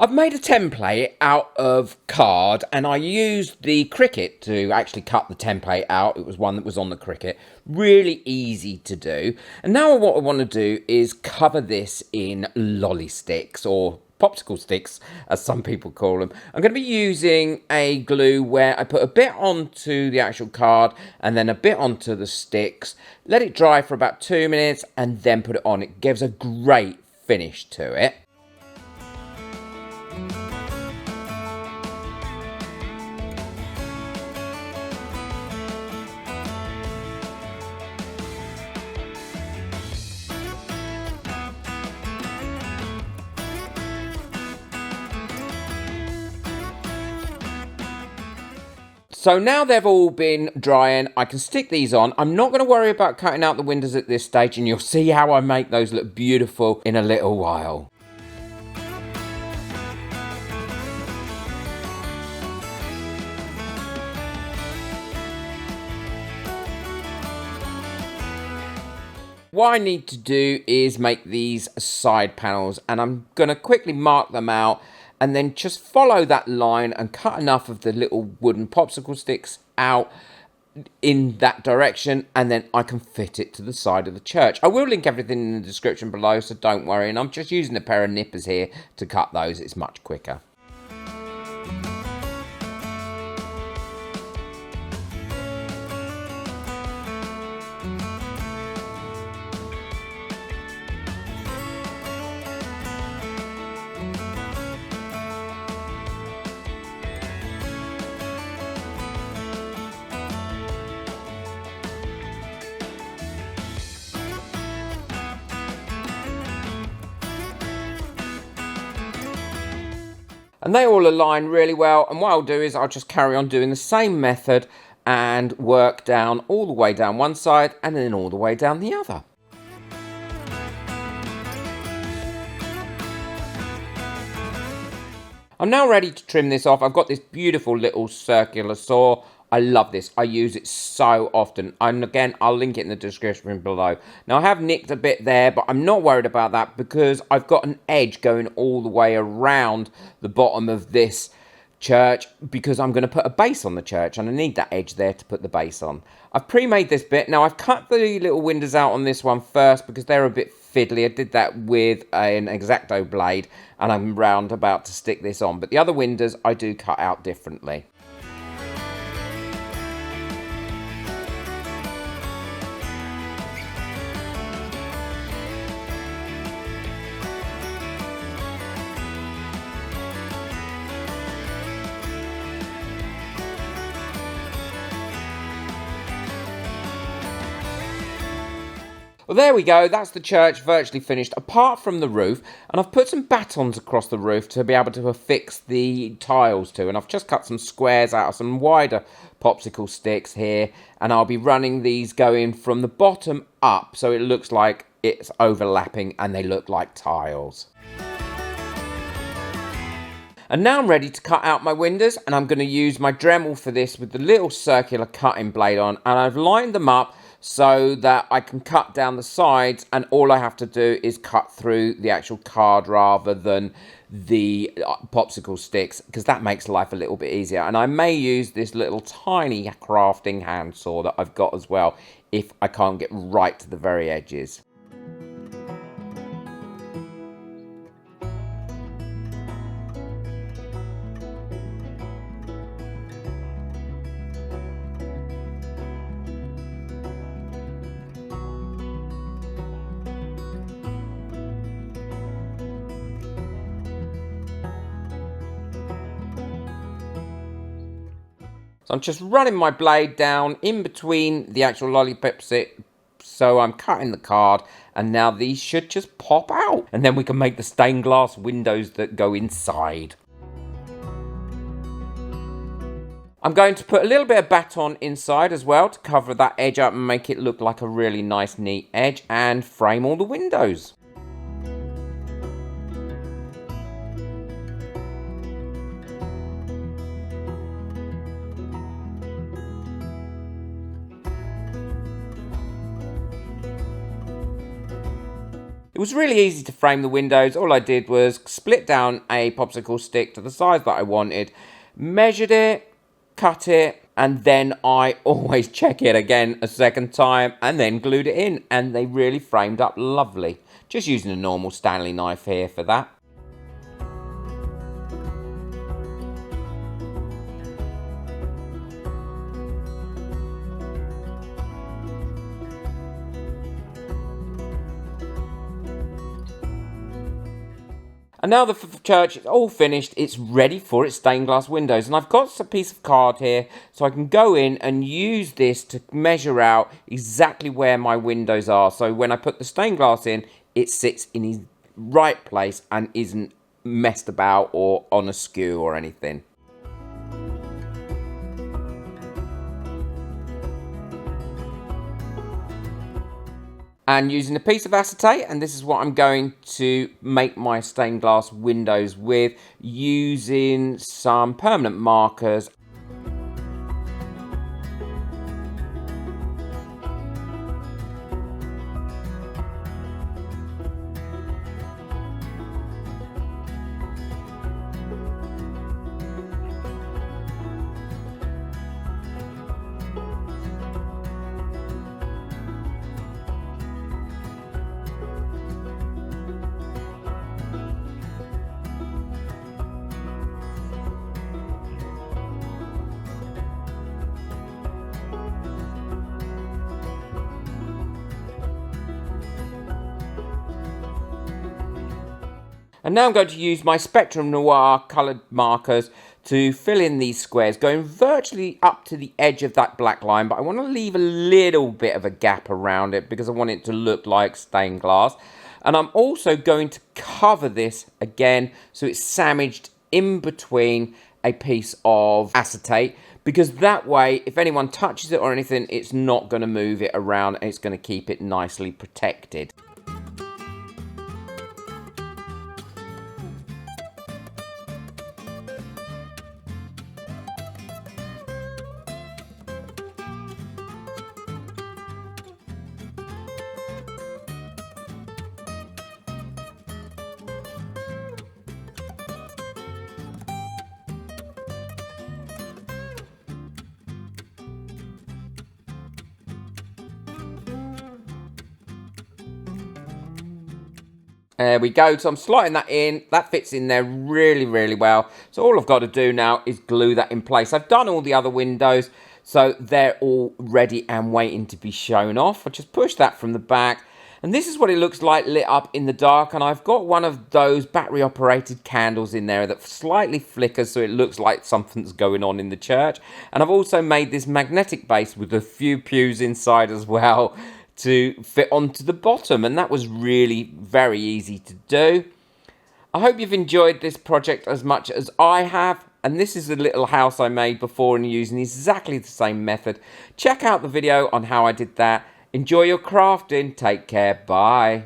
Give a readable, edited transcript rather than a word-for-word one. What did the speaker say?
I've made a template out of card and I used the Cricut to actually cut the template out. It was one that was on the Cricut. Really easy to do. And now what I want to do is cover this in lolly sticks or popsicle sticks, as some people call them. I'm going to be using a glue where I put a bit onto the actual card and then a bit onto the sticks. Let it dry for about 2 minutes and then put it on. It gives a great finish to it. So now they've all been drying, I can stick these on. I'm not going to worry about cutting out the windows at this stage, and you'll see how I make those look beautiful in a little while. What I need to do is make these side panels, and I'm going to quickly mark them out and then just follow that line and cut enough of the little wooden popsicle sticks out in that direction, and then I can fit it to the side of the church. I will link everything in the description below, so don't worry, and I'm just using a pair of nippers here to cut those. It's much quicker. And they all align really well, and what I'll do is I'll just carry on doing the same method and work down all the way down one side and then all the way down the other. I'm now ready to trim this off. I've got this beautiful little circular saw. I love this. I use it so often. And again, I'll link it in the description below. Now, I have nicked a bit there, but I'm not worried about that because I've got an edge going all the way around the bottom of this church because I'm going to put a base on the church and I need that edge there to put the base on. I've pre-made this bit. Now, I've cut the little windows out on this one first because they're a bit fiddly. I did that with an X-Acto blade and I'm round about to stick this on. But the other windows I do cut out differently. Well, there we go. That's the church virtually finished, apart from the roof. And I've put some batons across the roof to be able to affix the tiles to. And I've just cut some squares out of some wider popsicle sticks here. And I'll be running these going from the bottom up, so it looks like it's overlapping and they look like tiles. And now I'm ready to cut out my windows, and I'm going to use my Dremel for this with the little circular cutting blade on. And I've lined them up so that I can cut down the sides, and all I have to do is cut through the actual card rather than the popsicle sticks, because that makes life a little bit easier. And I may use this little tiny crafting handsaw that I've got as well if I can't get right to the very edges. So I'm just running my blade down in between the actual lollipop stick. So I'm cutting the card, and now these should just pop out. And then we can make the stained glass windows that go inside. I'm going to put a little bit of baton inside as well to cover that edge up and make it look like a really nice, neat edge, and frame all the windows. It was really easy to frame the windows. All I did was split down a popsicle stick to the size that I wanted, measured it, cut it, and then I always check it again a second time and then glued it in, and they really framed up lovely. Just using a normal Stanley knife here for that. And now the church is all finished, it's ready for its stained glass windows. And I've got a piece of card here, so I can go in and use this to measure out exactly where my windows are. So when I put the stained glass in, it sits in its right place and isn't messed about or on askew or anything. And using a piece of acetate, and this is what I'm going to make my stained glass windows with, using some permanent markers. And now I'm going to use my Spectrum Noir coloured markers to fill in these squares, going virtually up to the edge of that black line, but I want to leave a little bit of a gap around it because I want it to look like stained glass. And I'm also going to cover this again so it's sandwiched in between a piece of acetate, because that way if anyone touches it or anything, it's not going to move it around and it's going to keep it nicely protected. There we go, so I'm slotting that in, that fits in there really, really well. So all I've got to do now is glue that in place. I've done all the other windows, so they're all ready and waiting to be shown off. I just push that from the back, and this is what it looks like lit up in the dark, and I've got one of those battery operated candles in there that slightly flickers so it looks like something's going on in the church. And I've also made this magnetic base with a few pews inside as well, to fit onto the bottom, and that was really very easy to do. I hope you've enjoyed this project as much as I have, and this is a little house I made before and using exactly the same method. Check out the video on how I did that. Enjoy your crafting, take care, bye.